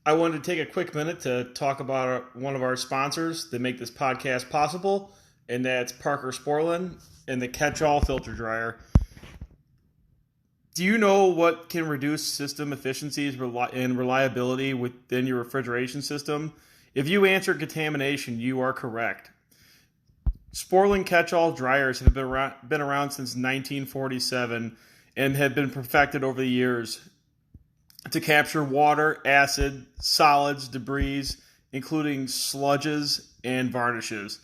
I wanted to take a quick minute to talk about one of our sponsors that make this podcast possible, and that's Parker Sporlan and the Catch-All Filter Dryer. Do you know what can reduce system efficiencies and reliability within your refrigeration system? If you answered contamination, you are correct. Sporlan Catch-All dryers have been around since 1947 and have been perfected over the years to capture water, acid, solids, debris, including sludges and varnishes.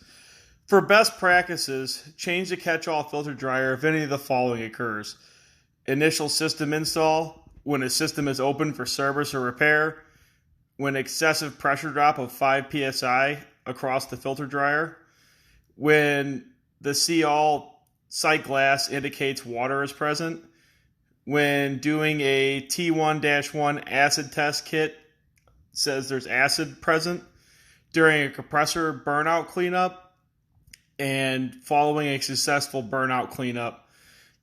For best practices, change the catch-all filter dryer if any of the following occurs. Initial system install, when a system is open for service or repair, when excessive pressure drop of 5 psi across the filter dryer, when the see all sight glass indicates water is present, when doing a T1-1 acid test kit says there's acid present, during a compressor burnout cleanup, and following a successful burnout cleanup.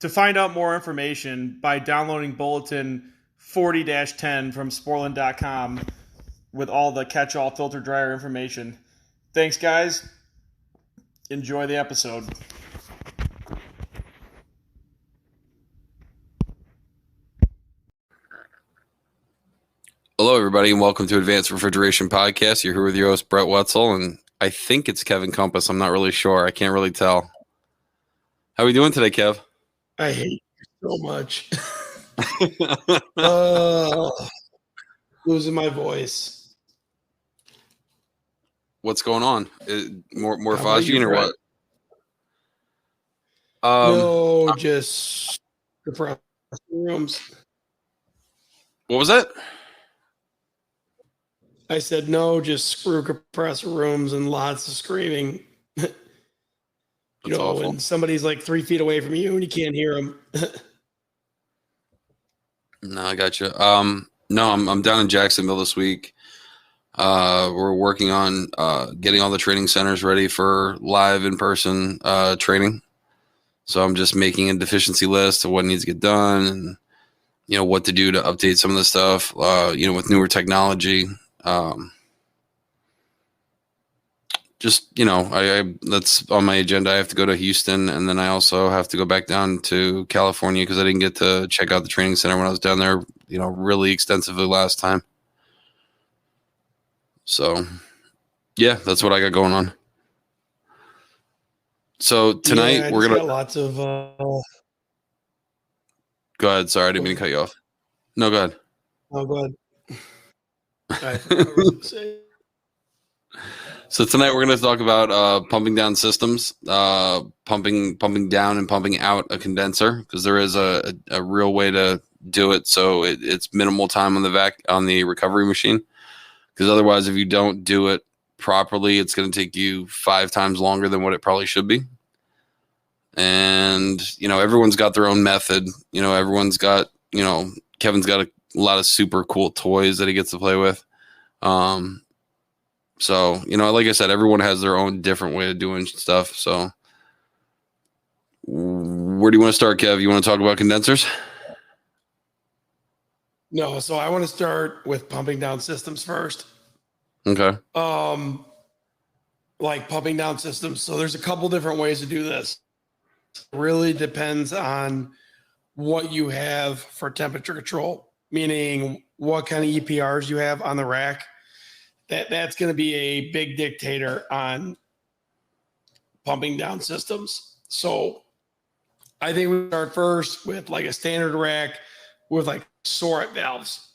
To find out more information by downloading Bulletin 40-10 from Sporlan.com with all the catch-all filter dryer information. Thanks, guys. Enjoy the episode. Hello, everybody, and welcome to Advanced Refrigeration Podcast. You're here with your host, Brett Wetzel, and I think it's Kevin Compass. I'm not really sure. I can't really tell. How are we doing today, Kev? I hate you so much. Losing my voice. What's going on? More phosgene or what? No, just compressor rooms. What was that? I said no, just screw compressor rooms and lots of screaming. Awful. When somebody's like 3 feet away from you and you can't hear them. No, I got you. No, I'm down in Jacksonville this week. We're working on getting all the training centers ready for live in-person training. So I'm just making a deficiency list of what needs to get done and what to do to update some of the stuff. With newer technology. I that's on my agenda. I have to go to Houston, and then I also have to go back down to California because I didn't get to check out the training center when I was down there, really extensively last time. So, yeah, that's what I got going on. So tonight we're gonna got lots of. Go ahead. Sorry, I didn't mean to cut you off. No, go ahead. Oh, go ahead. I forgot what I was gonna say. So tonight we're going to talk about pumping down systems, pumping down and pumping out a condenser, because there is a real way to do it so it's minimal time on the recovery machine. Because otherwise, if you don't do it properly, it's going to take you 5 times longer than what it probably should be. And everyone's got their own method. Everyone's got Kevin's got a lot of super cool toys that he gets to play with. So, like I said, everyone has their own different way of doing stuff. So where do you want to start, Kev? You want to talk about condensers? No, so I want to start with pumping down systems first. Okay. Like pumping down systems. So there's a couple different ways to do this. It really depends on what you have for temperature control, meaning what kind of EPRs you have on the rack. That's going to be a big dictator on pumping down systems. So I think we start first with like a standard rack with like Soret valves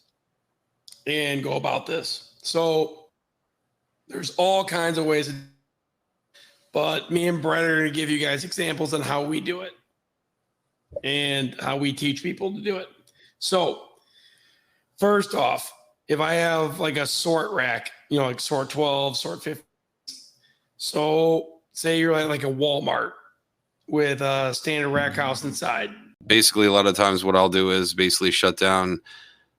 and go about this. So there's all kinds of ways, but me and Brett are going to give you guys examples on how we do it and how we teach people to do it. So first off, if I have like a sort rack, like sort 12, sort 15. So say you're at like a Walmart with a standard rack house inside. Basically, a lot of times what I'll do is basically shut down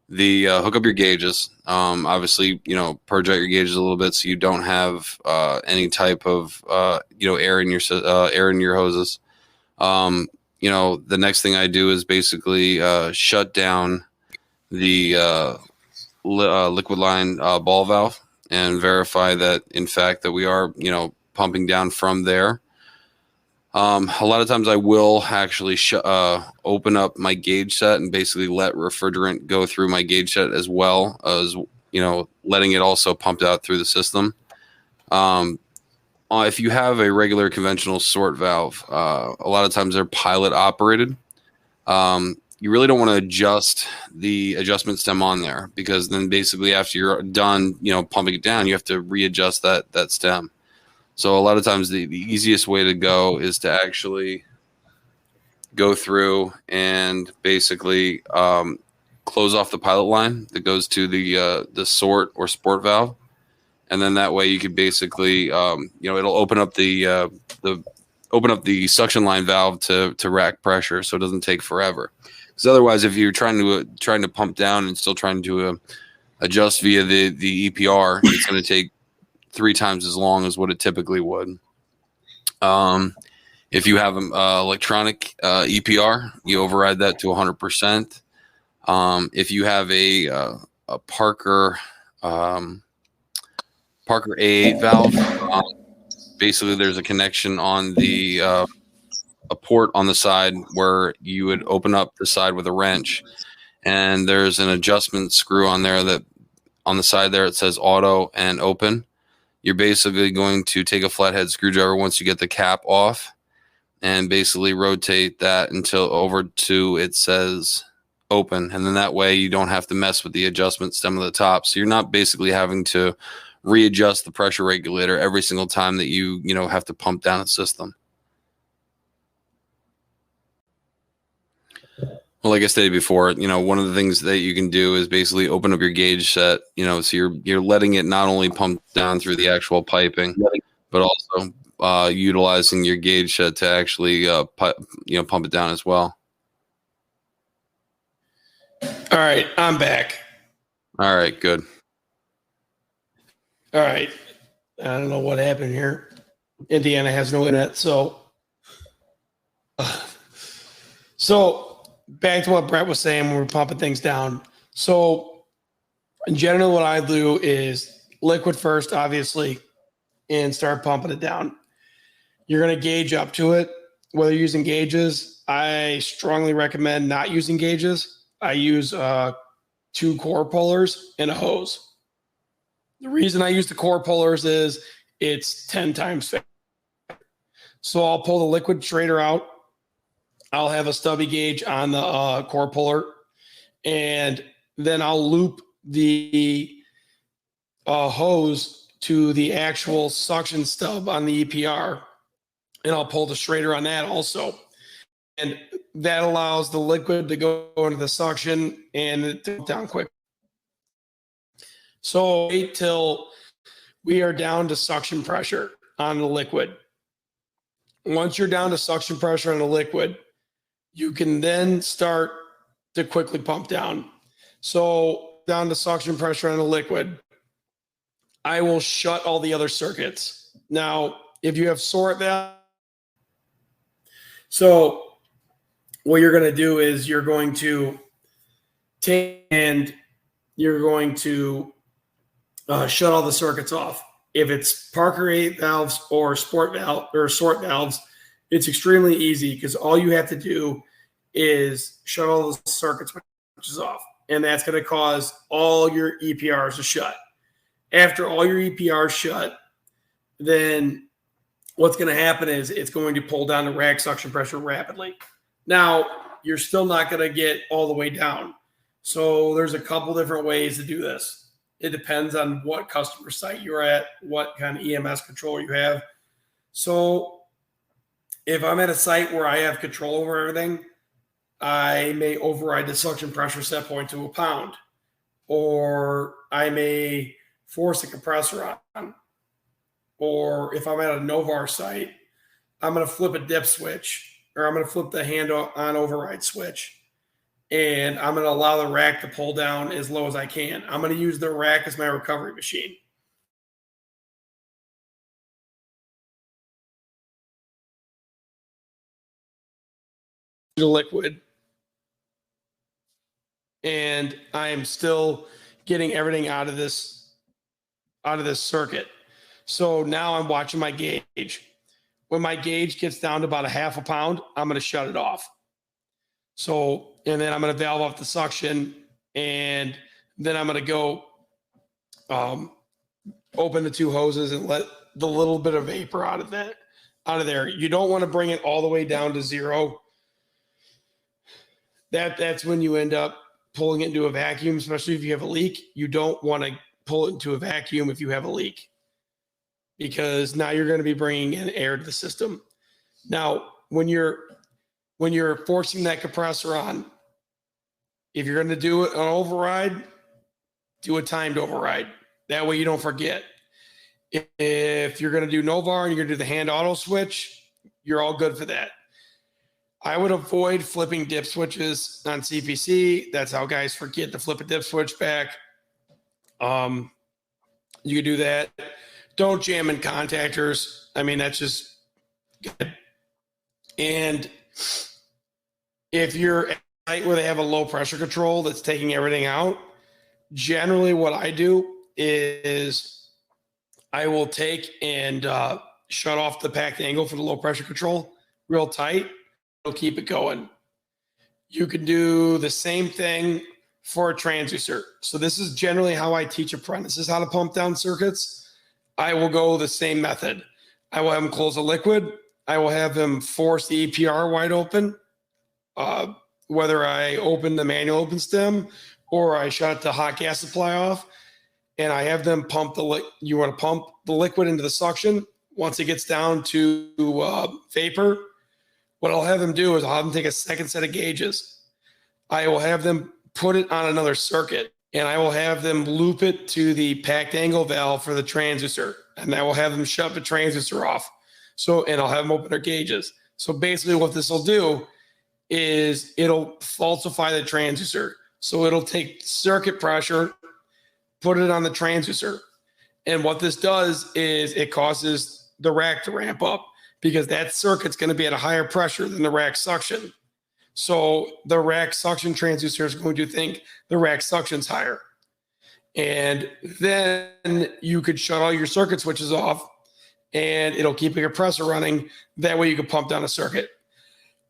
the hook up your gauges. Obviously, purge out your gauges a little bit so you don't have any type of air in your hoses. The next thing I do is basically shut down the liquid line ball valve and verify that, in fact, that we are, pumping down from there. A lot of times I will actually open up my gauge set and basically let refrigerant go through my gauge set as well as, letting it also pump out through the system. If you have a regular conventional sort valve, a lot of times they're pilot operated. You really don't want to adjust the adjustment stem on there, because then basically after you're done, pumping it down, you have to readjust that stem. So a lot of times the easiest way to go is to actually go through and basically close off the pilot line that goes to the sort or sport valve. And then that way you could basically, it'll open up the suction line valve to rack pressure, so it doesn't take forever. Because otherwise, if you're trying to pump down and still trying to adjust via the EPR, it's going to take 3 times as long as what it typically would. If you have an electronic EPR, you override that to 100%. If you have a Parker A8 valve, basically there's a connection on a port on the side where you would open up the side with a wrench, and there's an adjustment screw on there that on the side there it says auto and open. You're basically going to take a flathead screwdriver once you get the cap off and basically rotate that until over to it says open, and then that way you don't have to mess with the adjustment stem at the top, so you're not basically having to readjust the pressure regulator every single time that you have to pump down a system. Well, like I stated before, one of the things that you can do is basically open up your gauge set, so you're letting it not only pump down through the actual piping, but also utilizing your gauge set to actually pump it down as well. All right, I'm back. All right, good. All right. I don't know what happened here. Indiana has no internet, so back to what Brett was saying when we're pumping things down. So in general, what I do is liquid first, obviously, and start pumping it down. You're going to gauge up to it. Whether you're using gauges, I strongly recommend not using gauges. I use 2 core pullers and a hose. The reason I use the core pullers is it's 10 times faster. So I'll pull the liquid straighter out. I'll have a stubby gauge on the core puller, and then I'll loop the hose to the actual suction stub on the EPR, and I'll pull the straighter on that also. And that allows the liquid to go into the suction and it to go down quick. So wait till we are down to suction pressure on the liquid. Once you're down to suction pressure on the liquid, you can then start to quickly pump down. So down to suction pressure on the liquid, I will shut all the other circuits. Now, if you have sort valve, so what you're going to do is you're going to take and you're going to shut all the circuits off. If it's Parker 8 valves or sport valve or sort valves, it's extremely easy because all you have to do is shut all the circuit switches off, and that's going to cause all your EPRs to shut. After all your EPRs shut, then what's going to happen is it's going to pull down the rack suction pressure rapidly. Now, you're still not going to get all the way down. So there's a couple different ways to do this. It depends on what customer site you're at, what kind of EMS control you have. So if I'm at a site where I have control over everything, I may override the suction pressure set point to 1 pound, or I may force a compressor on. Or if I'm at a Novar site, I'm going to flip a dip switch, or I'm going to flip the hand on override switch, and I'm going to allow the rack to pull down as low as I can. I'm going to use the rack as my recovery machine. The liquid, and I am still getting everything out of this circuit. So now I'm watching my gauge. When my gauge gets down to about a half a pound, I'm going to shut it off. So, and then I'm going to valve off the suction, and then I'm going to go open the two hoses and let the little bit of vapor out of there. You don't want to bring it all the way down to zero. That's when you end up pulling it into a vacuum, especially if you have a leak. You don't want to pull it into a vacuum if you have a leak, because now you're going to be bringing in air to the system. Now, when you're forcing that compressor on, if you're going to do an override, do a timed override. That way you don't forget. If you're going to do Novar and you're going to do the hand auto switch, you're all good for that. I would avoid flipping dip switches on CPC. That's how guys forget to flip a dip switch back. You can do that. Don't jam in contactors. I mean, that's just good. And if you're at a site where they have a low pressure control that's taking everything out, generally what I do is I will take and shut off the packed angle for the low pressure control real tight. It'll keep it going. You can do the same thing for a transducer. So this is generally how I teach apprentices how to pump down circuits. I will go the same method. I will have them close a liquid. I will have them force the EPR wide open, whether I open the manual open stem or I shut the hot gas supply off, and I have them pump you want to pump the liquid into the suction. Once it gets down to vapor, what I'll have them do is I'll have them take a second set of gauges. I will have them put it on another circuit, and I will have them loop it to the packed angle valve for the transducer, and I will have them shut the transducer off. And I'll have them open their gauges. So basically what this will do is it'll falsify the transducer. So it'll take circuit pressure, put it on the transducer. And what this does is it causes the rack to ramp up, because that circuit's going to be at a higher pressure than the rack suction. So the rack suction transducer is going to think the rack suction's higher. And then you could shut all your circuit switches off, and it'll keep your compressor running. That way you can pump down a circuit.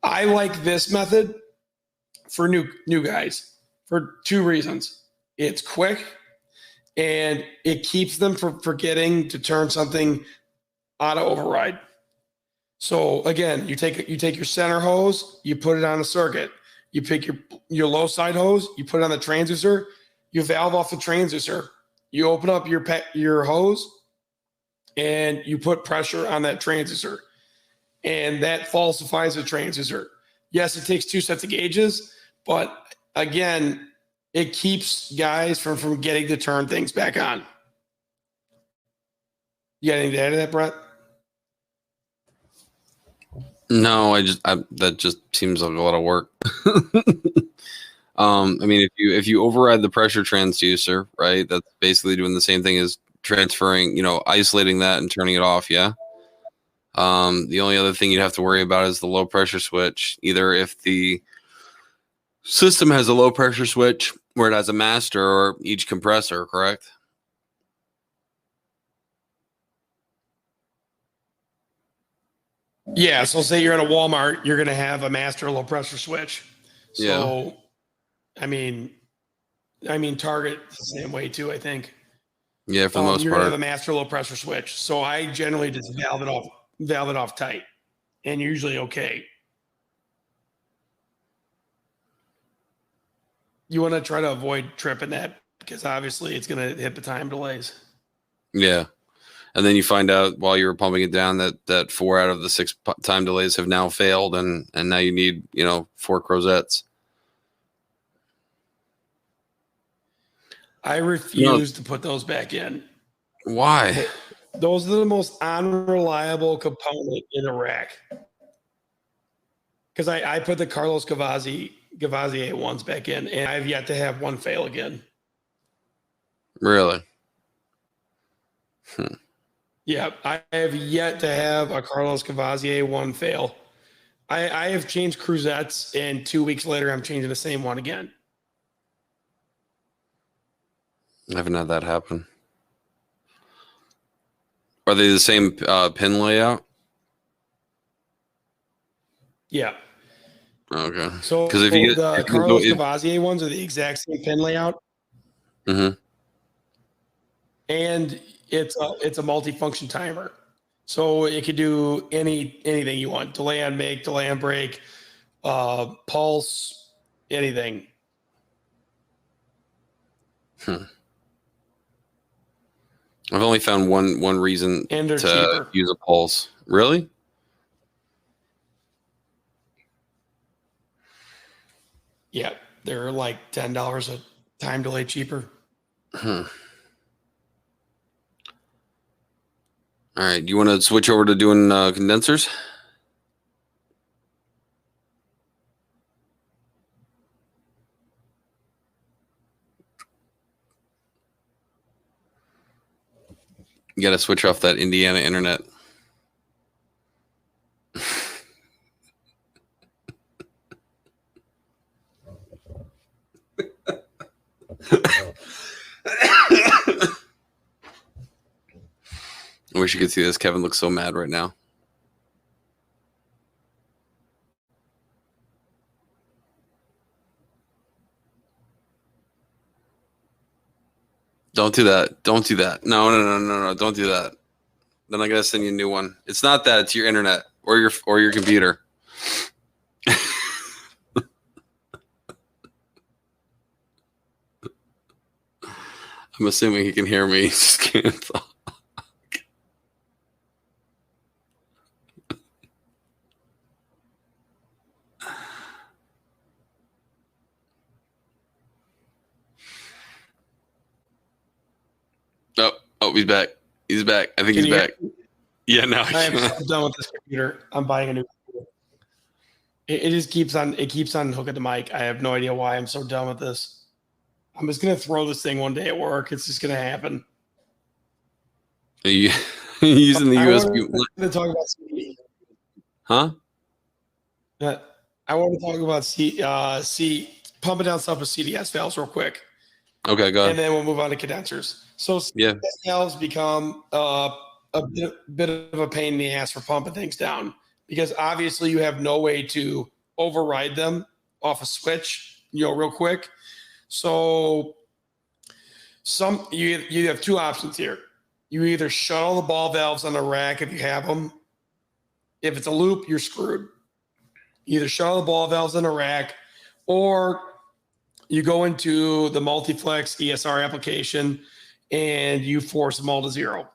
I like this method for new guys for two reasons. It's quick, and it keeps them from forgetting to turn something auto override. So again, you take your center hose, you put it on a circuit. You pick your low side hose, you put it on the transducer, you valve off the transducer, you open up your hose, and you put pressure on that transducer, and that falsifies the transducer. Yes, it takes two sets of gauges, but again, it keeps guys from getting to turn things back on. You got anything to add to that, Brett? No, that just seems like a lot of work. I mean, if you override the pressure transducer, right, that's basically doing the same thing as transferring, isolating that and turning it off. Yeah. The only other thing you'd have to worry about is the low pressure switch. Either if the system has a low pressure switch where it has a master, or each compressor, correct? Yeah. So say you're at a Walmart, you're going to have a master low pressure switch. So, yeah. I mean, Target the same way too, I think. Yeah, for the most you're part. You're going to have a master low pressure switch. So I generally just valve it off tight, and you're usually okay. You want to try to avoid tripping that, because obviously it's going to hit the time delays. Yeah. And then you find out while you were pumping it down that 4 out of the 6 time delays have now failed, and now you need, 4 crosettes. I refuse to put those back in. Why? Those are the most unreliable component in a rack. Because I put the Carlos Gavazier ones back in, and I've yet to have one fail again. Really? Yeah, I have yet to have a Carlos Gavazier one fail. I have changed cruzettes, and 2 weeks later, I'm changing the same one again. I haven't had that happen. Are they the same pin layout? Yeah. Okay. So Because if you the get, Carlos Cavazier ones are the exact same pin layout, mm-hmm. and it's a multifunction timer. So it could do anything you want: delay on make, delay on break, pulse, anything. I've only found one reason And they're to cheaper. use a pulse. Really? Yeah, they're like $10 a time delay cheaper. All right. You want to switch over to doing condensers? You got to switch off that Indiana internet. I wish you could see this. Kevin looks so mad right now. Don't do that. Don't do that. No. Don't do that. Then I gotta send you a new one. It's not that. It's your internet or your computer. I'm assuming he can hear me. He just can't talk. Oh, he's back. He's back. I think he's back. Yeah, no, I am so done with this computer. I'm buying a new computer. It just keeps on hooking the mic. I have no idea why I'm so done with this. I'm just gonna throw this thing one day at work. It's just gonna happen. Are you using the USB? To talk about CD. Huh? I want to talk about pumping down stuff with CDS valves real quick. Okay, go ahead. And then we'll move on to condensers. So CDS valves become a bit of a pain in the ass for pumping things down, because obviously you have no way to override them off a switch, real quick. So you have two options here. You either shut all the ball valves on the rack if you have them. If it's a loop, you're screwed. Either shut all the ball valves in a rack, or you go into the multiflex ESR application and you force them all to zero.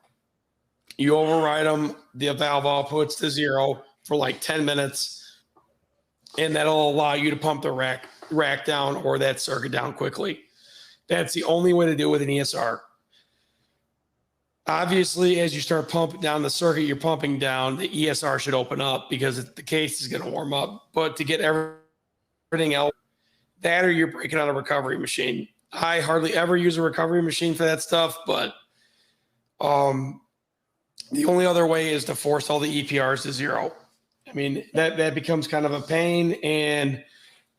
You override them, the valve outputs to zero for like 10 minutes, and that'll allow you to pump the rack down or that circuit down quickly. That's the only way to do it with an ESR. Obviously, as you start pumping down the circuit you're pumping down, the ESR should open up because the case is going to warm up. But to get everything else, that or you're breaking out a recovery machine. I hardly ever use a recovery machine for that stuff, but the only other way is to force all the EPRs to zero. I mean, that becomes kind of a pain, and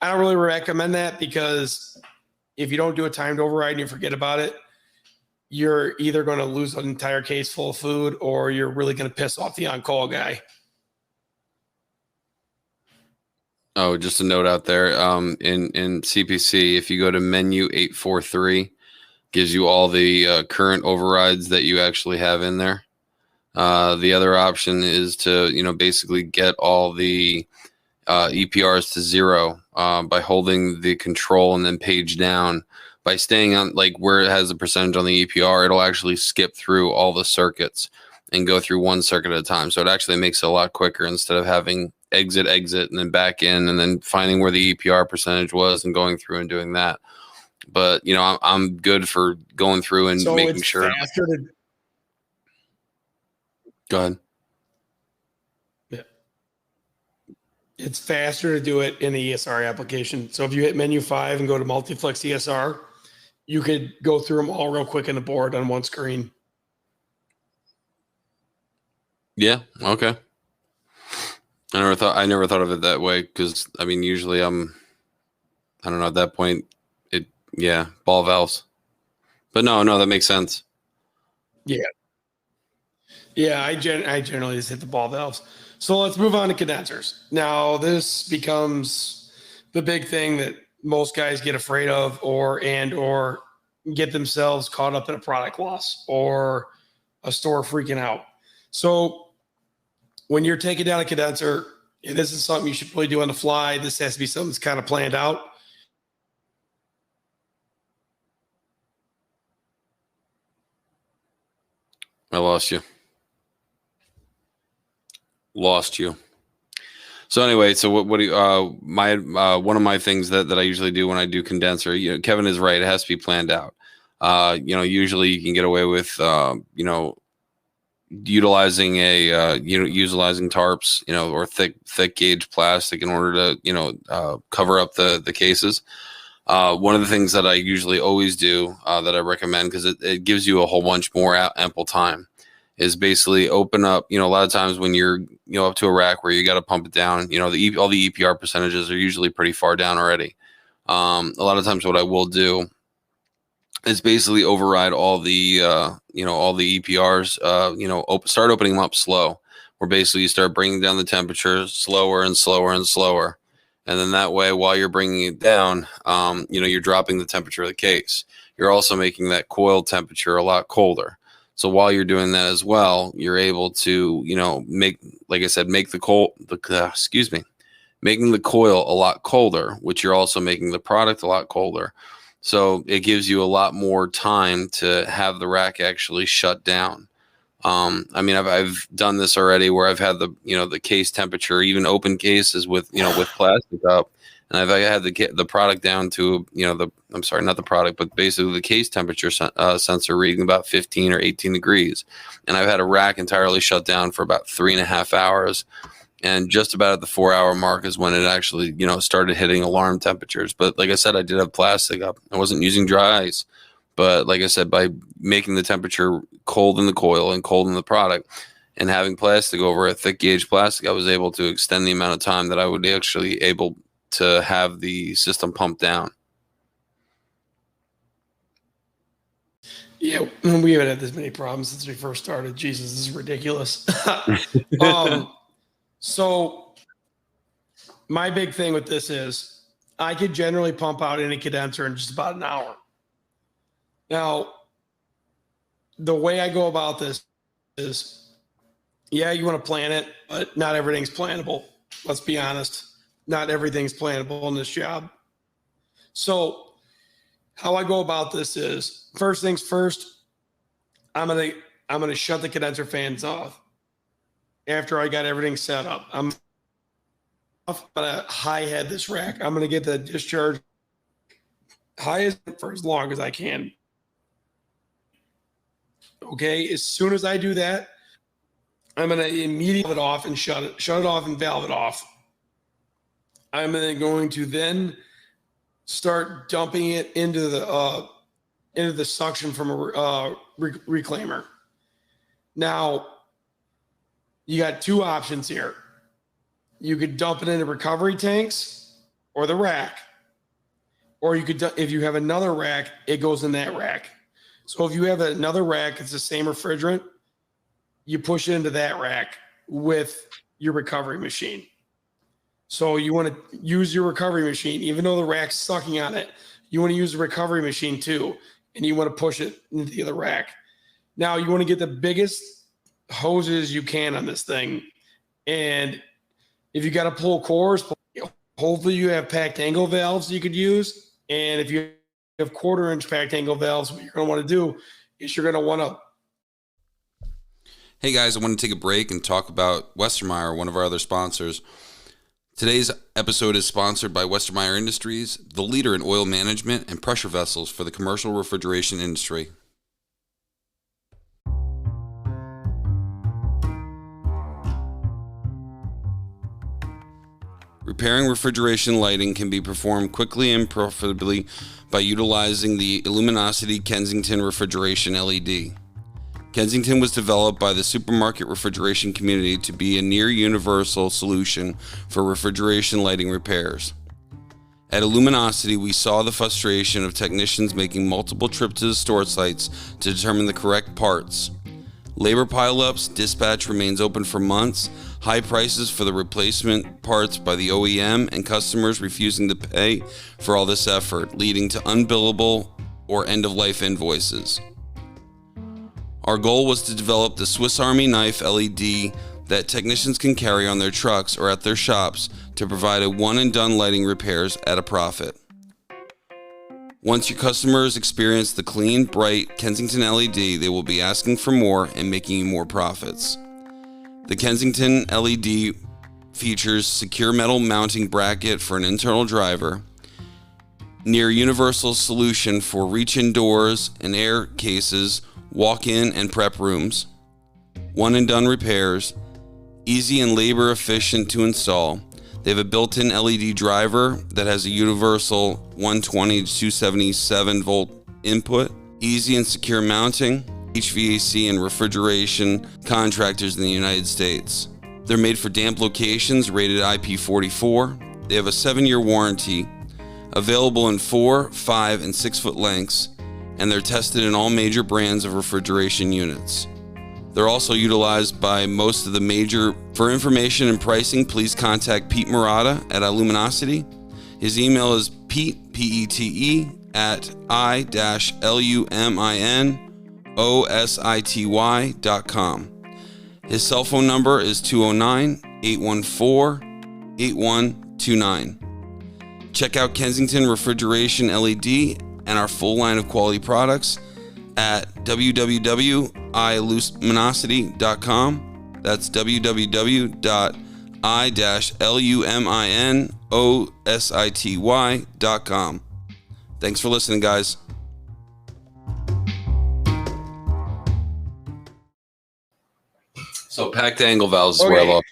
I don't really recommend that, because if you don't do a timed override and you forget about it, you're either going to lose an entire case full of food, or you're really going to piss off the on-call guy. Oh, just a note out there. In CPC, if you go to menu 843, gives you all the current overrides that you actually have in there. The other option is to basically get all the EPRs to zero by holding the control and then page down. By staying on like where it has a percentage on the EPR, it'll actually skip through all the circuits and go through one circuit at a time. So it actually makes it a lot quicker instead of having exit, and then back in, and then finding where the EPR percentage was and going through and doing that. But I'm good for going through and making sure. Go ahead. Yeah. It's faster to do it in the ESR application. So if you hit menu 5 and go to multiplex ESR, you could go through them all real quick in the board on one screen. Yeah. Okay. I never thought of it that way, because usually I don't know, at that point ball valves. But no, that makes sense. Yeah. Yeah, I generally just hit the ball valves. So let's move on to condensers. Now, this becomes the big thing that most guys get afraid of or get themselves caught up in a product loss or a store freaking out. So when you're taking down a condenser, and this is something you should probably do on the fly. This has to be something that's kind of planned out. I lost you. So anyway, so what do you, my one of my things that I usually do when I do condenser, Kevin is right. It has to be planned out. Usually you can get away with, utilizing utilizing tarps, or thick gauge plastic in order to, cover up the cases. One of the things that I usually always do, that I recommend, because it gives you a whole bunch more ample time, is basically open up, a lot of times when you're, up to a rack where you got to pump it down, all the EPR percentages are usually pretty far down already. A lot of times what I will do is basically override all the, all the EPRs, start opening them up slow, where basically you start bringing down the temperature slower and slower and slower. And then that way, while you're bringing it down, you're dropping the temperature of the case. You're also making that coil temperature a lot colder. So while you're doing that as well, you're able to, make making the coil a lot colder, which you're also making the product a lot colder. So it gives you a lot more time to have the rack actually shut down. I've done this already where I've had the case temperature, even open cases with plastic up, and I've had the product down to, not the product, but basically the case temperature sensor reading about 15 or 18 degrees. And I've had a rack entirely shut down for about 3.5 hours. And just about at the 4-hour mark is when it actually, started hitting alarm temperatures. But like I said, I did have plastic up. I wasn't using dry ice. But like I said, by making the temperature cold in the coil and cold in the product and having plastic over a thick gauge plastic, I was able to extend the amount of time that I would actually able to have the system pumped down. Yeah, we haven't had this many problems since we first started. Jesus, this is ridiculous. So my big thing with this is I could generally pump out any condenser in just about an hour. Now, the way I go about this is, yeah, you want to plan it, but not everything's plannable. Let's be honest. Not everything's plannable in this job. So how I go about this is, first things first, I'm gonna shut the condenser fans off. After I got everything set up, I'm gonna high head this rack. I'm gonna get the discharge high for as long as I can. Okay, as soon as I do that, I'm gonna immediately valve it off and shut it off and valve it off. I'm going to then start dumping it into the suction from a reclaimer. Now, you got two options here. You could dump it into recovery tanks or the rack, or you could, if you have another rack, it goes in that rack. So if you have another rack, it's the same refrigerant, you push it into that rack with your recovery machine. So you want to use your recovery machine, even though the rack's sucking on it, you want to use the recovery machine too, and you want to push it into the other rack. Now you want to get the biggest hoses you can on this thing. And if you got to pull cores, hopefully you have packed angle valves you could use. And if you have 1/4-inch packed angle valves, what you're going to want to do is you're going to want to. Hey guys, I want to take a break and talk about Westermeyer, one of our other sponsors. Today's episode is sponsored by Westermeyer Industries, the leader in oil management and pressure vessels for the commercial refrigeration industry. Repairing refrigeration lighting can be performed quickly and profitably by utilizing the Illuminosity Kensington Refrigeration LED. Kensington was developed by the supermarket refrigeration community to be a near universal solution for refrigeration lighting repairs. At Illuminosity, we saw the frustration of technicians making multiple trips to the store sites to determine the correct parts. Labor pileups, dispatch remains open for months, high prices for the replacement parts by the OEM, and customers refusing to pay for all this effort, leading to unbillable or end-of-life invoices. Our goal was to develop the Swiss Army knife LED that technicians can carry on their trucks or at their shops to provide a one-and-done lighting repairs at a profit. Once your customers experience the clean, bright Kensington LED, they will be asking for more and making you more profits. The Kensington LED features secure metal mounting bracket for an internal driver, near universal solution for reach-in doors and air cases, walk-in and prep rooms, one-and-done repairs, easy and labor efficient to install. They have a built-in LED driver that has a universal 120 to 277 volt input, easy and secure mounting, HVAC and refrigeration contractors in the United States. They're made for damp locations, rated IP44. They have a 7-year warranty, available in 4, 5, and 6 foot lengths, and they're tested in all major brands of refrigeration units. They're also utilized by most of the major. For information and pricing, please contact Pete Murata at Illuminosity. His email is Pete, P-E-T-E, at I-LUMINOSITY.com. His cell phone number is 209-814-8129. Check out Kensington Refrigeration LED and our full line of quality products at www.iluminosity.com. That's www.I-LUMINOSITY.com. Thanks for listening, guys. So packed angle valves is where I love.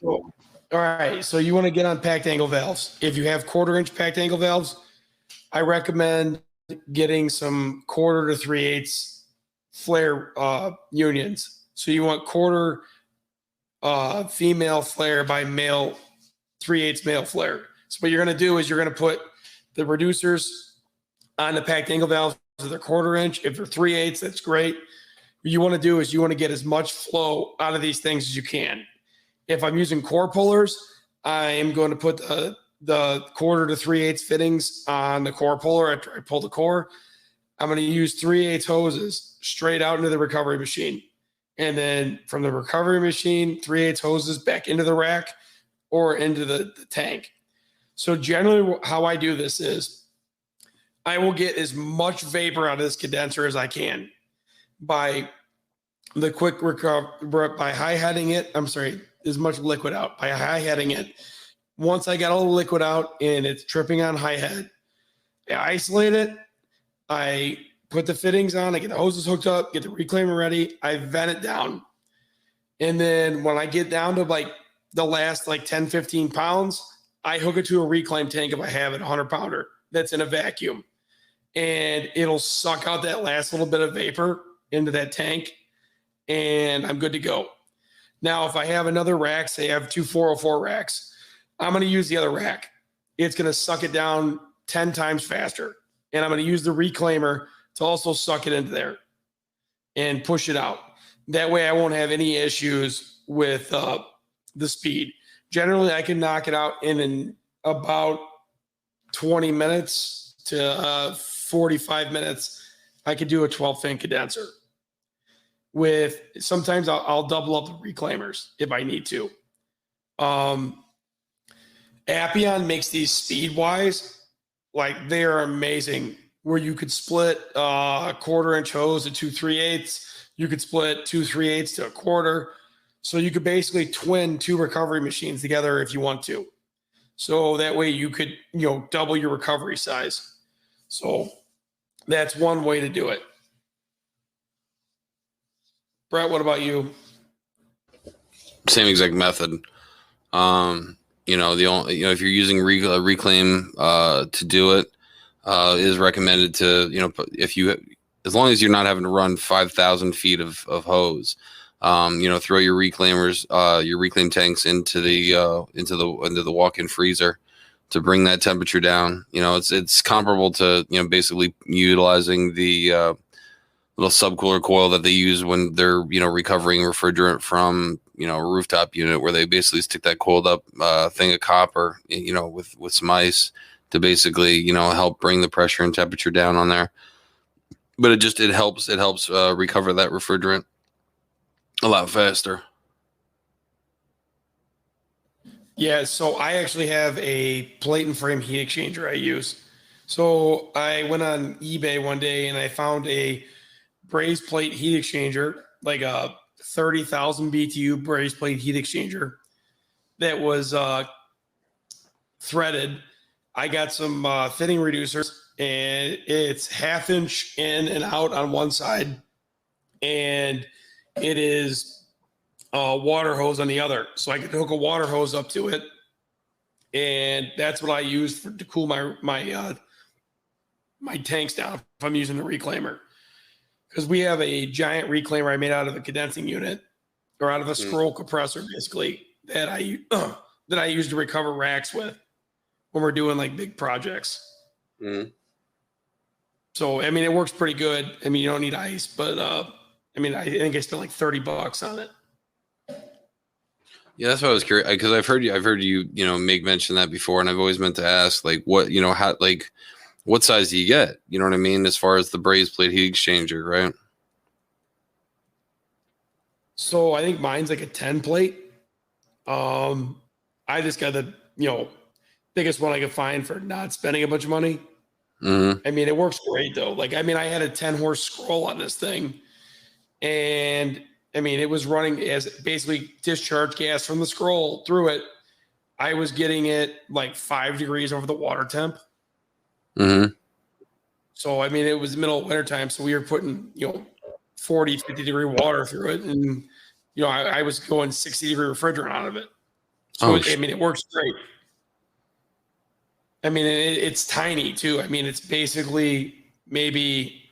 All right, so you want to get on packed angle valves. If you have 1/4-inch packed angle valves, I recommend getting some 1/4 to 3/8 flare unions. So you want 1/4 female flare by male 3/8 male flare. So what you're going to do is you're going to put the reducers on the packed angle valves. If they're 1/4-inch, if they're 3/8, that's great. What you want to do is you want to get as much flow out of these things as you can. If I'm using core pullers, I am going to put the 1/4 to 3/8 fittings on the core puller after I pull the core. I'm going to use 3/8 hoses straight out into the recovery machine. And then from the recovery machine, 3/8 hoses back into the rack or into the tank. So generally how I do this is I will get as much vapor out of this condenser as I can by the quick recover, by high heading it. I'm sorry, as much liquid out by high heading it. Once I got all the liquid out and it's tripping on high head, I isolate it. I put the fittings on. I get the hoses hooked up, get the reclaimer ready. I vent it down. And then when I get down to like the last like 10, 15 pounds, I hook it to a reclaim tank if I have it, a 100-pounder that's in a vacuum. And it'll suck out that last little bit of vapor into that tank. And I'm good to go. Now, if I have another rack, say I have 2 404 racks, I'm going to use the other rack. It's going to suck it down 10 times faster. And I'm going to use the reclaimer to also suck it into there and push it out. That way I won't have any issues with the speed. Generally, I can knock it out in about 20 minutes to 45 minutes. I could do a 12-fin condenser. With sometimes I'll double up the reclaimers if I need to. Appion makes these speed-wise, like they are amazing. Where you could split a 1/4-inch hose to 2 3/8. You could split 2 3/8 to a 1/4. So you could basically twin 2 recovery machines together if you want to. So that way you could, double your recovery size. So that's one way to do it. Brett, what about you? Same exact method. If you're using reclaim to do it, is recommended to, as long as you're not having to run 5,000 feet of hose, throw your reclaimers, your reclaim tanks into the walk-in freezer to bring that temperature down. It's comparable to basically utilizing the little subcooler coil that they use when they're recovering refrigerant from a rooftop unit, where they basically stick that coiled up thing of copper with some ice to basically help bring the pressure and temperature down on there. But it helps recover that refrigerant a lot faster. Yeah, so I actually have a plate and frame heat exchanger I use. So I went on eBay one day and I found a brazed plate heat exchanger, like a 30,000 BTU brazed plate heat exchanger that was threaded. I got some fitting reducers, and it's 1/2 inch in and out on one side, and it is a water hose on the other. So I could hook a water hose up to it, and that's what I use to cool my tanks down if I'm using the reclaimer. Because we have a giant reclaimer I made out of a condensing unit, or out of a scroll compressor, basically, that I use to recover racks with when we're doing like big projects. Mm-hmm. So I mean, it works pretty good. I mean, you don't need ice, but I think I spent like $30 on it. Yeah, that's what I was curious, because I've heard you make mention that before, and I've always meant to ask, like, what how, like, what size do you get? You know what I mean, as far as the brazed plate heat exchanger, right? So I think mine's like a 10 plate. I just got the biggest one I could find for not spending a bunch of money. Mm-hmm. I mean, it works great though. Like, I mean, I had a 10-horse scroll on this thing, and I mean, it was running as basically discharge gas from the scroll through it. I was getting it like 5 degrees over the water temp. Mm-hmm. So, I mean, it was middle of winter time. So we were putting, 40, 50 degree water through it. And, I was going 60 degree refrigerant out of it. So, I mean, it works great. I mean, it's tiny too. I mean, it's basically maybe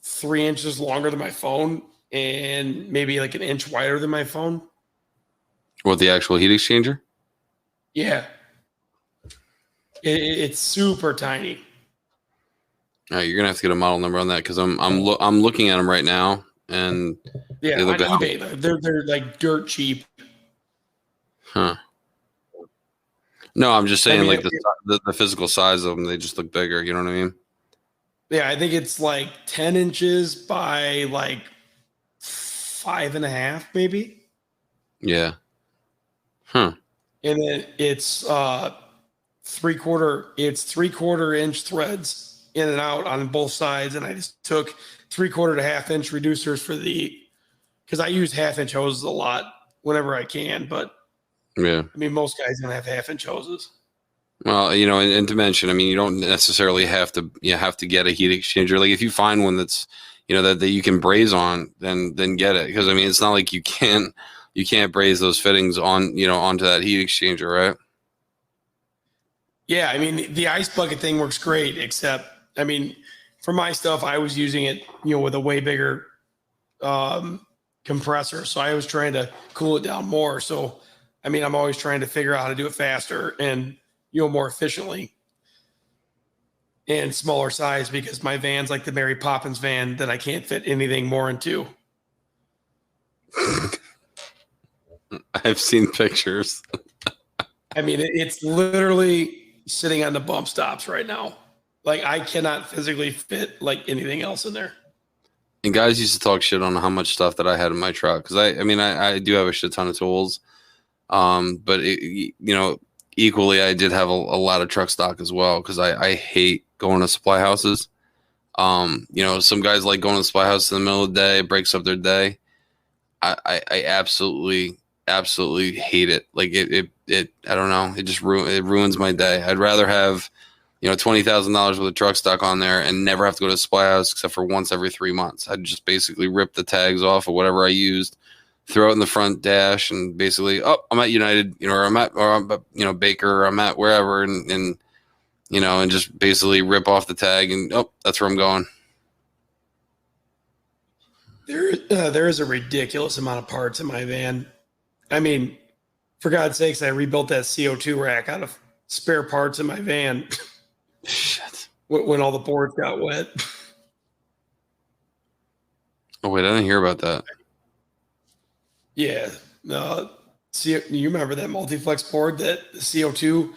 3 inches longer than my phone and maybe like an inch wider than my phone. What, the actual heat exchanger? Yeah. It's super tiny. All right, you're gonna have to get a model number on that, because I'm looking at them right now, and yeah, they look on eBay, they're like dirt cheap. Huh. No, I'm just saying, like, the physical size of them, they just look bigger. You know what I mean? Yeah, I think it's like 10 inches by like 5.5, maybe. Yeah. Huh. And then it's 3/4 inch threads in and out on both sides, and I just took 3/4 to 1/2 inch reducers because I use 1/2 inch hoses a lot whenever I can, but yeah, I mean, most guys don't have 1/2 inch hoses. Well, and to mention, I mean, you don't necessarily have to get a heat exchanger. Like, if you find one that's that you can braze on, then get it, because I mean, it's not like you can't braze those fittings on onto that heat exchanger, right? Yeah, I mean, the ice bucket thing works great, except, I mean, for my stuff, I was using it, with a way bigger compressor. So I was trying to cool it down more. So, I mean, I'm always trying to figure out how to do it faster and, more efficiently and smaller size, because my van's like the Mary Poppins van that I can't fit anything more into. I've seen pictures. I mean, it's literally sitting on the bump stops right now. Like, I cannot physically fit like anything else in there. And guys used to talk shit on how much stuff that I had in my truck, because I do have a shit ton of tools, but equally I did have a lot of truck stock as well, because I hate going to supply houses. Some guys like going to the supply house in the middle of the day, it breaks up their day. I absolutely hate it. Like, it I don't know, it just ruins my day. I'd rather have $20,000 worth of truck stock on there and never have to go to the supply house except for once every 3 months. I'd just basically rip the tags off of whatever I used, throw it in the front dash, and basically, I'm at United, or I'm at Baker, or I'm at wherever, and just basically rip off the tag, and that's where I'm going. There is a ridiculous amount of parts in my van. I mean, for God's sakes, I rebuilt that CO2 rack out of spare parts in my van Shit. when all the boards got wet. Oh wait, I didn't hear about that. Yeah. See, you remember that multi-flex board, that the CO2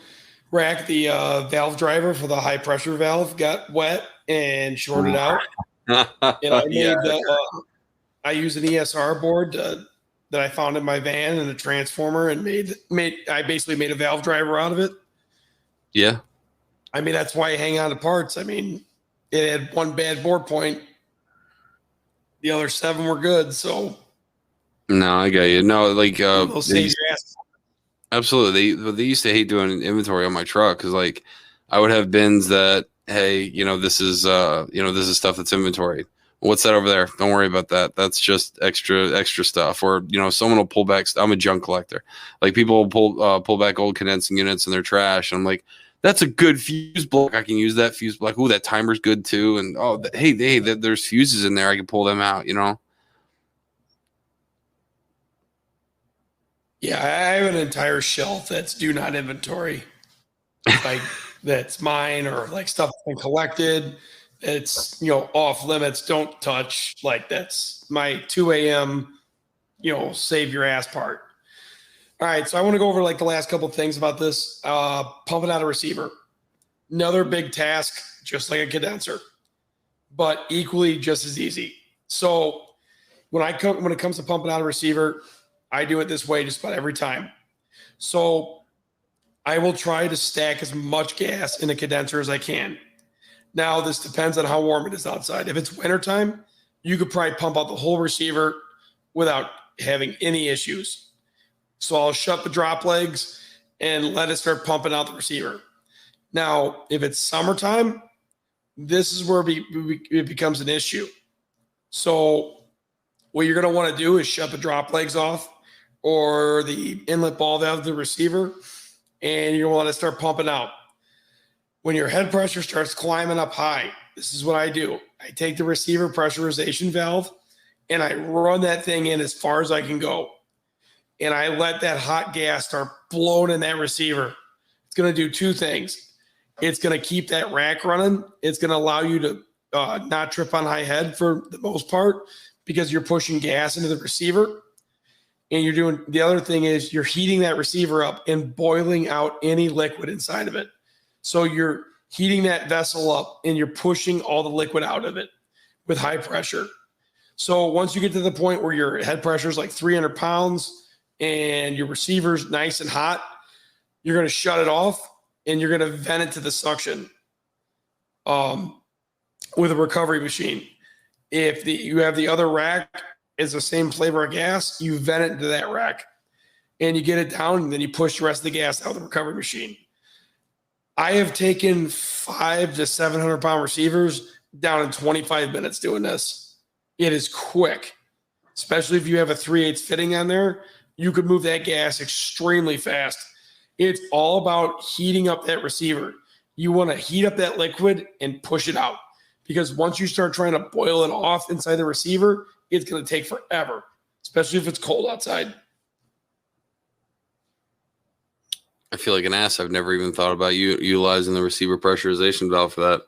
rack, the valve driver for the high pressure valve got wet and shorted out. And I made I used an ESR board that I found in my van and a transformer, and I basically made a valve driver out of it. Yeah. I mean, that's why I hang on to parts. I mean, it had one bad board point. The other 7 were good. So no, I get you. No, like they'll save your ass. Absolutely. They used to hate doing inventory on my truck because like I would have bins that, hey, this is this is stuff that's inventoried. What's that over there? Don't worry about that. That's just extra stuff. Or someone will pull back. I'm a junk collector. Like people will pull back old condensing units in their trash, and I'm like, that's a good fuse block. I can use that fuse block. Ooh, that timer's good too. And there's fuses in there. I can pull them out. Yeah, I have an entire shelf that's do not inventory. Like that's mine, or like stuff that's been collected. It's off limits, don't touch. Like that's my 2 a.m. Save your ass part. All right, so I want to go over like the last couple of things about this. Pumping out a receiver, another big task, just like a condenser, but equally just as easy. So when it comes to pumping out a receiver, I do it this way just about every time. So I will try to stack as much gas in a condenser as I can. Now, this depends on how warm it is outside. If it's wintertime, you could probably pump out the whole receiver without having any issues. So I'll shut the drop legs and let it start pumping out the receiver. Now, if it's summertime, this is where it becomes an issue. So what you're going to want to do is shut the drop legs off or the inlet ball valve of the receiver, and you're going to let it start pumping out. When your head pressure starts climbing up high, this is what I do. I take the receiver pressurization valve and I run that thing in as far as I can go. And I let that hot gas start blowing in that receiver. It's going to do 2 things. It's going to keep that rack running. It's going to allow you to not trip on high head for the most part because you're pushing gas into the receiver. And the other thing is you're heating that receiver up and boiling out any liquid inside of it. So you're heating that vessel up and you're pushing all the liquid out of it with high pressure. So once you get to the point where your head pressure is like 300 pounds and your receiver's nice and hot, you're going to shut it off and you're going to vent it to the suction with a recovery machine. If you have the other rack is the same flavor of gas, you vent it into that rack and you get it down, and then you push the rest of the gas out of the recovery machine. I have taken 500 to 700 pound receivers down in 25 minutes doing this. It is quick, especially if you have a 3/8 fitting on there. You could move that gas extremely fast. It's all about heating up that receiver. You want to heat up that liquid and push it out, because once you start trying to boil it off inside the receiver, it's going to take forever, especially if it's cold outside. I feel like an ass. I've never even thought about utilizing the receiver pressurization valve for that.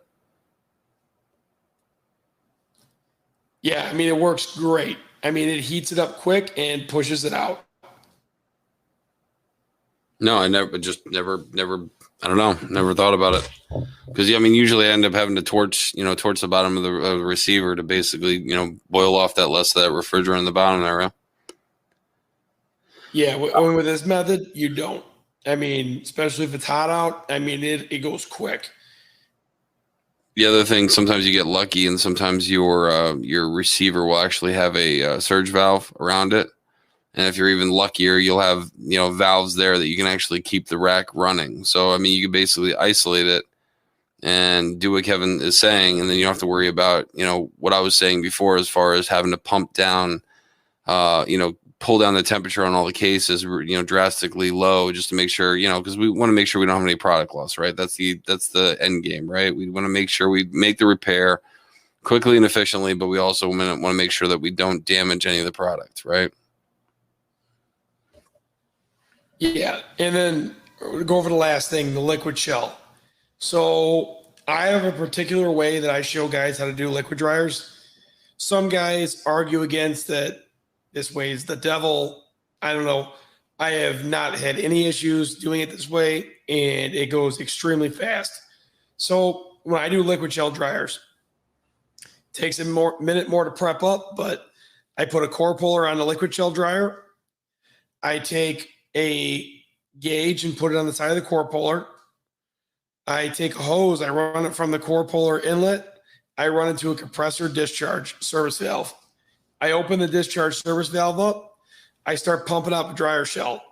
Yeah, I mean, it works great. I mean, it heats it up quick and pushes it out. No, I never, I don't know, never thought about it. Because, I mean, usually I end up having to torch the bottom of the receiver to basically, boil off that less of that refrigerant in the bottom area. Yeah, with this method, you don't. I mean, especially if it's hot out, I mean, it goes quick. The other thing, sometimes you get lucky, and sometimes your receiver will actually have a surge valve around it. And if you're even luckier, you'll have valves there that you can actually keep the rack running. So I mean, you can basically isolate it and do what Kevin is saying, and then you don't have to worry about what I was saying before as far as having to pump down, pull down the temperature on all the cases, drastically low, just to make sure, because we want to make sure we don't have any product loss, right? That's the end game, right? We want to make sure we make the repair quickly and efficiently, but we also want to make sure that we don't damage any of the product, right? Yeah, and then go over the last thing, the liquid shell. So I have a particular way that I show guys how to do liquid dryers. Some guys argue against that this way is the devil. I don't know. I have not had any issues doing it this way, and it goes extremely fast. So when I do liquid shell dryers, it takes a minute more to prep up, but I put a core puller on the liquid shell dryer. I take a gauge and put it on the side of the core puller. I take a hose, I run it from the core puller inlet. I run into a compressor discharge service valve. I open the discharge service valve up. I start pumping out the dryer shell.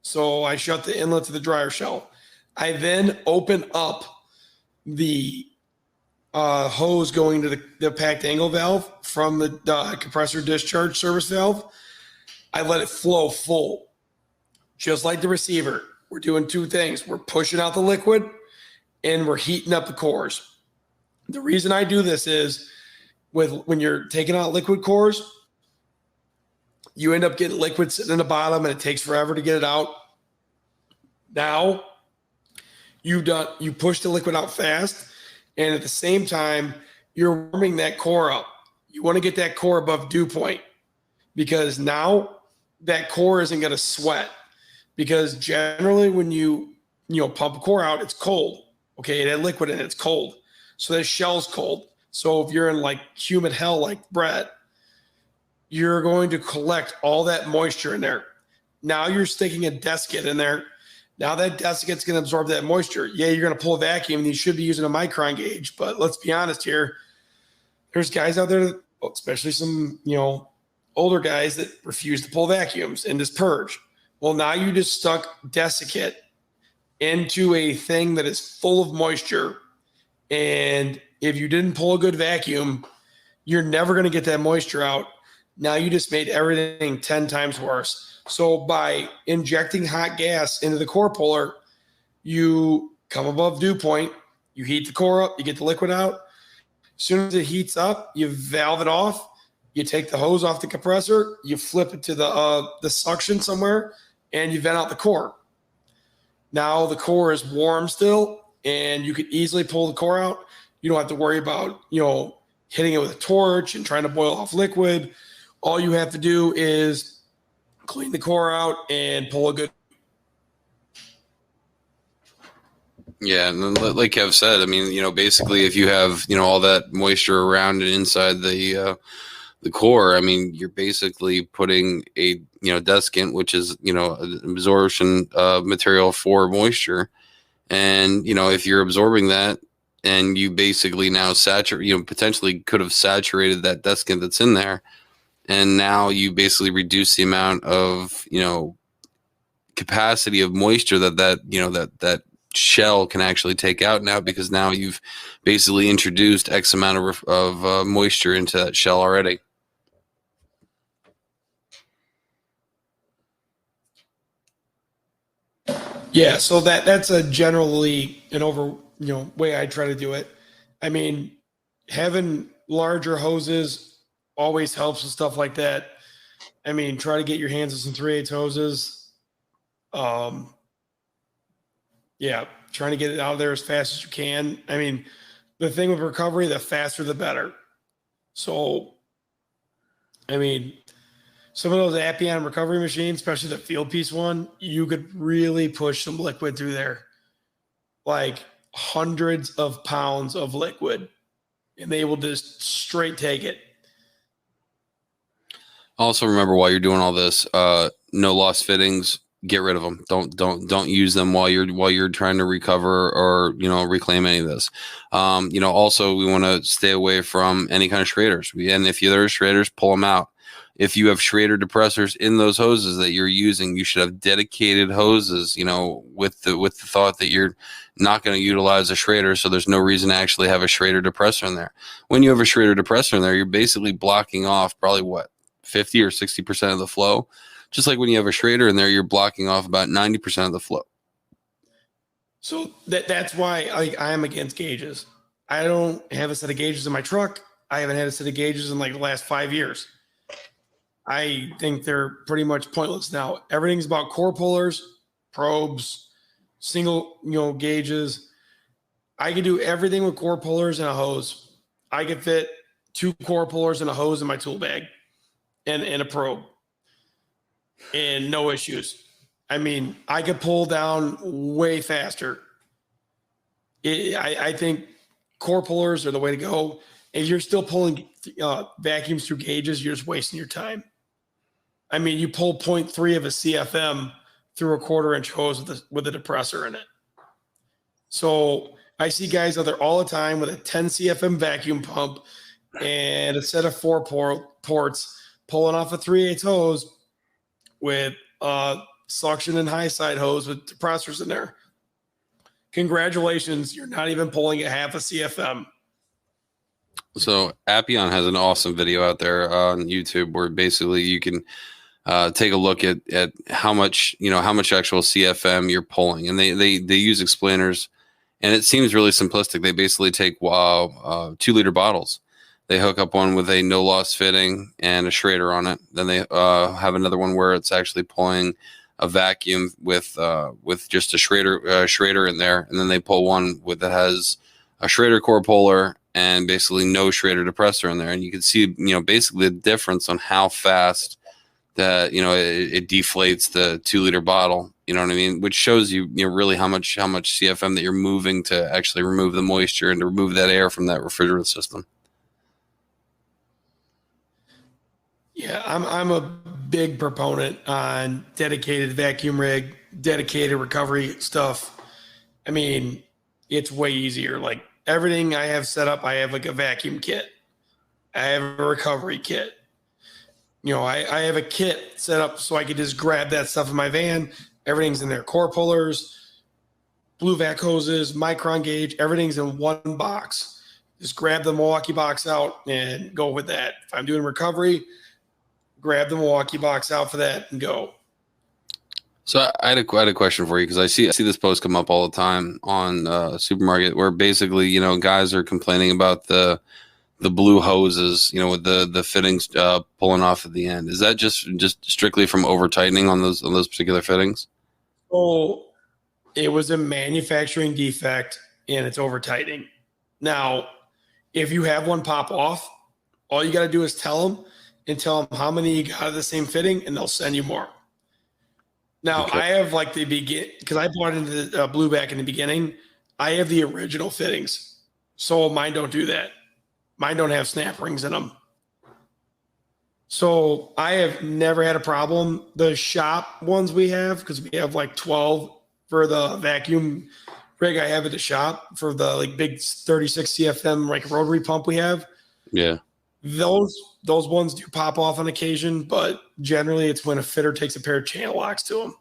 So I shut the inlet to the dryer shell. I then open up the hose going to the packed angle valve from the compressor discharge service valve. I let it flow full, just like the receiver. We're doing two things. We're pushing out the liquid and we're heating up the cores. The reason I do this is when you're taking out liquid cores, you end up getting liquid sitting in the bottom and it takes forever to get it out. Now you push the liquid out fast, and at the same time, you're warming that core up. You want to get that core above dew point, because now that core isn't going to sweat. Because generally when you pump a core out, it's cold. Okay, it had liquid in it, it's cold. So that shell's cold. So if you're in like humid hell like Brett, you're going to collect all that moisture in there. Now you're sticking a desiccant in there. Now that desiccant's going to absorb that moisture. Yeah, you're going to pull a vacuum and you should be using a micron gauge. But let's be honest here. There's guys out there, especially some, older guys that refuse to pull vacuums and just purge. Well, now you just stuck desiccant into a thing that is full of moisture. And if you didn't pull a good vacuum, you're never going to get that moisture out. Now you just made everything 10 times worse. So by injecting hot gas into the core puller, you come above dew point, you heat the core up, you get the liquid out. As soon as it heats up, you valve it off, you take the hose off the compressor, you flip it to the suction somewhere, and you vent out the core. Now the core is warm still, and you can easily pull the core out. You don't have to worry about, hitting it with a torch and trying to boil off liquid. All you have to do is clean the core out and pull a good. Yeah, and like Kev said, I mean, basically, if you have all that moisture around and inside the core, I mean, you're basically putting a desiccant, which is an absorption material for moisture, and if you're absorbing that, and you basically now saturate, potentially could have saturated that desiccant that's in there, and now you basically reduce the amount of capacity of moisture that shell can actually take out now, because now you've basically introduced X amount of moisture into that shell already. Yeah, so that's a generally an way I try to do it. I mean, having larger hoses always helps with stuff like that. I mean, try to get your hands on some 3/8 hoses. Yeah, trying to get it out of there as fast as you can. I mean, the thing with recovery, the faster the better. So, I mean, some of those Appian recovery machines, especially the field piece one, you could really push some liquid through there, like hundreds of pounds of liquid, and they will just straight take it. Also, remember, while you're doing all this, no lost fittings. Get rid of them. Don't use them while you're trying to recover or reclaim any of this. Also, we want to stay away from any kind of schraders. And if there are schraders, pull them out. If you have schrader depressors in those hoses that you're using, you should have dedicated hoses. With the thought that you're not going to utilize a schrader, so there's no reason to actually have a schrader depressor in there. When you have a schrader depressor in there, you're basically blocking off probably 50 or 60% of the flow. Just like when you have a schrader in there, you're blocking off about 90% of the flow. So that's why I am against gauges. I don't have a set of gauges in my truck. I haven't had a set of gauges in like the last 5 years. I think they're pretty much pointless now. Everything's about core pullers probes, single, gauges. I can do everything with core pullers and a hose. I can fit 2 core pullers and a hose in my tool bag and a probe and no issues. I mean, I could pull down way faster. I think core pullers are the way to go. If you're still pulling vacuums through gauges, you're just wasting your time. I mean, you pull 0.3 of a CFM through a 1/4-inch hose with a depressor in it. So I see guys out there all the time with a 10 CFM vacuum pump and a set of 4 ports pulling off a 3/8 hose with suction and high side hose with depressors in there. Congratulations, you're not even pulling a half a CFM. So Appion has an awesome video out there on YouTube where basically you can take a look at how much actual CFM you're pulling, and they use explainers, and it seems really simplistic. They basically take 2-liter bottles. They hook up one with a no loss fitting and a Schrader on it. Then they have another one where it's actually pulling a vacuum with just a Schrader in there, and then they pull one that has a Schrader core puller and basically no Schrader depressor in there, and you can see basically the difference on how fast that it deflates the 2-liter bottle. You know what I mean? Which shows you really how much CFM that you're moving to actually remove the moisture and to remove that air from that refrigerant system. Yeah, I'm a big proponent on dedicated vacuum rig, dedicated recovery stuff. I mean, it's way easier. Like everything I have set up, I have like a vacuum kit. I have a recovery kit. I have a kit set up so I could just grab that stuff in my van. Everything's in there. Core pullers, blue vac hoses, micron gauge, everything's in one box. Just grab the Milwaukee box out and go with that. If I'm doing recovery, grab the Milwaukee box out for that and go. So I had a question for you, because I see this post come up all the time on Supermarket where basically, guys are complaining about the blue hoses, with the fittings pulling off at the end. Is that just strictly from over tightening on those particular fittings? So it was a manufacturing defect and it's over tightening. Now, if you have one pop off, all you got to do is tell them how many you got of the same fitting, and they'll send you more. Now, okay. I have like because I bought into the blue back in the beginning. I have the original fittings, so mine don't do that. Mine don't have snap rings in them. So I have never had a problem. The shop ones we have, because we have like 12 for the vacuum rig I have at the shop for the like big 36 CFM like rotary pump we have. Yeah. Those ones do pop off on occasion, but generally it's when a fitter takes a pair of channel locks to them.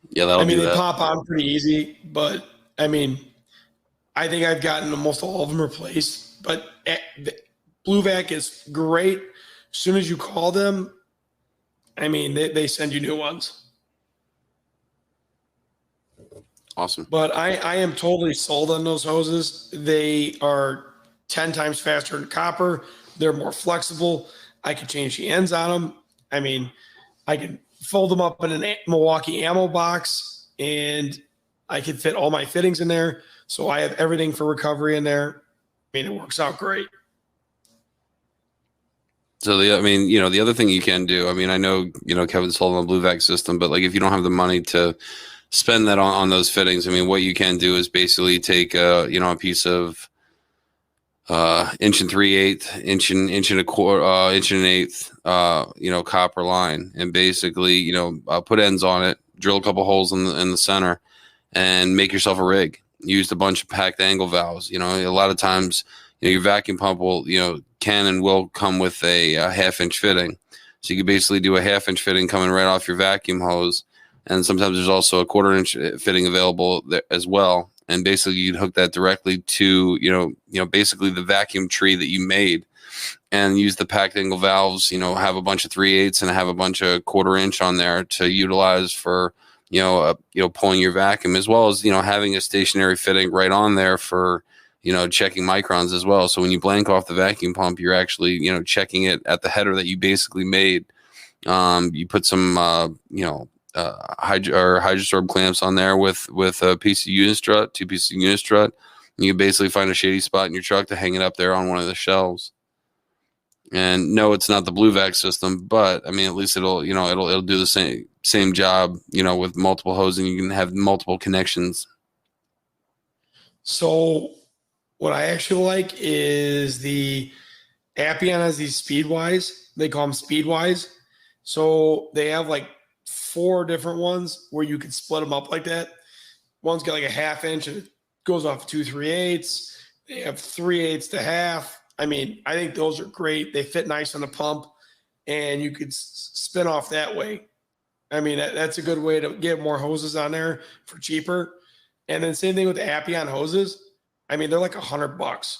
Yeah, they pop on pretty easy, but I think I've gotten almost all of them replaced. But Blue Vac is great. As soon as you call them, they send you new ones. Awesome. But I am totally sold on those hoses. They are 10 times faster than copper. They're more flexible. I can change the ends on them. I can fold them up in a Milwaukee ammo box, and I can fit all my fittings in there. So I have everything for recovery in there. It works out great. So the other thing you can do, I know, Kevin's sold on the Blue Vac system, but like if you don't have the money to spend that on those fittings, what you can do is basically take a piece of 1 3/8 inch, inch and a quarter, inch and an eighth, copper line, and basically, put ends on it, drill a couple holes in the center, and make yourself a rig. Used a bunch of packed angle valves. A lot of times, your vacuum pump will, can and will come with a 1/2-inch fitting. So you can basically do a 1/2-inch fitting coming right off your vacuum hose, and sometimes there's also a 1/4-inch fitting available there as well. And basically, you'd hook that directly to, basically the vacuum tree that you made, and use the packed angle valves. Have a bunch of 3/8 and have a bunch of 1/4-inch on there to utilize for, pulling your vacuum, as well as, having a stationary fitting right on there for, checking microns as well. So when you blank off the vacuum pump, you're actually, checking it at the header that you basically made. You put some, hydrosorb clamps on there with a piece of unit strut, 2 pieces of unit strut. You can basically find a shady spot in your truck to hang it up there on one of the shelves. And no, it's not the blue vac system, but I mean, at least it'll do the same job, with multiple hoses, and you can have multiple connections. So what I actually like is the Appian has these Speedwise. They call them Speedwise. So they have like 4 different ones where you can split them up like that. One's got like a 1/2 inch and it goes off 2 3/8. They have 3/8 to half. I mean, I think those are great. They fit nice on the pump, and you could spin off that way. I mean, that's a good way to get more hoses on there for cheaper. And then same thing with the Appian hoses. I mean, they're like $100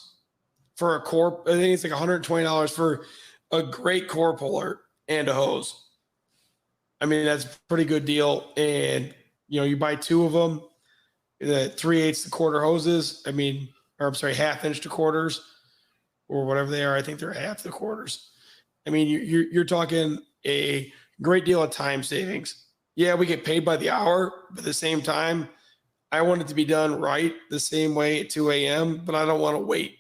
for a core. I think it's like $120 for a great core puller and a hose. I mean, that's a pretty good deal. And, you buy 2 of them, the 3/8 to quarter hoses. I mean, or I'm sorry, 1/2 inch to quarters or whatever they are. I think they're 1/2 the quarters. I mean, you're talking a great deal of time savings. Yeah, we get paid by the hour, but at the same time, I want it to be done right the same way at 2 a.m., but I don't want to wait.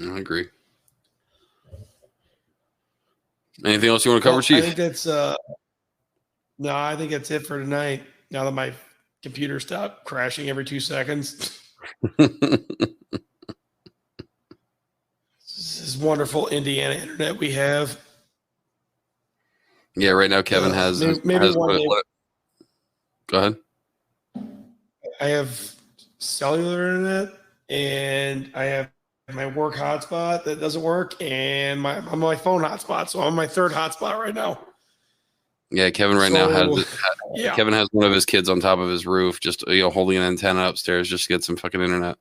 I agree. Anything else you want to cover, Chief? I think that's no, I think that's it for tonight. Now that my computer stopped crashing every 2 seconds. This is wonderful Indiana internet we have. Yeah, right now Kevin has. Maybe one day. Go ahead. I have cellular internet, and I have my work hotspot that doesn't work, and my phone hotspot. So I'm on my 3rd hotspot right now. Yeah, Kevin now has. Yeah. Kevin has one of his kids on top of his roof, just holding an antenna upstairs just to get some fucking internet.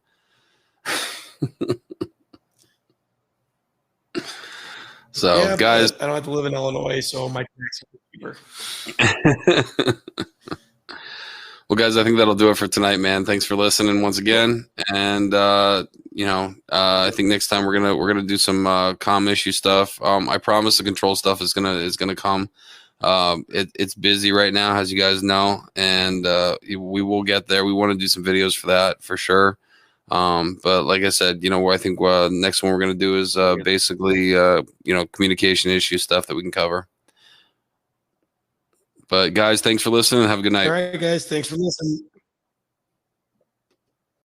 So, yeah, guys, I don't have to live in Illinois, so my cheaper. Well, guys, I think that'll do it for tonight, man. Thanks for listening once again, and I think next time we're gonna do some comm issue stuff. I promise the control stuff is gonna come. It's busy right now, as you guys know, and we will get there. We want to do some videos for that for sure. But like I said, I think next one we're going to do is basically, communication issue stuff that we can cover. But guys, thanks for listening. Have a good night. All right, guys. Thanks for listening.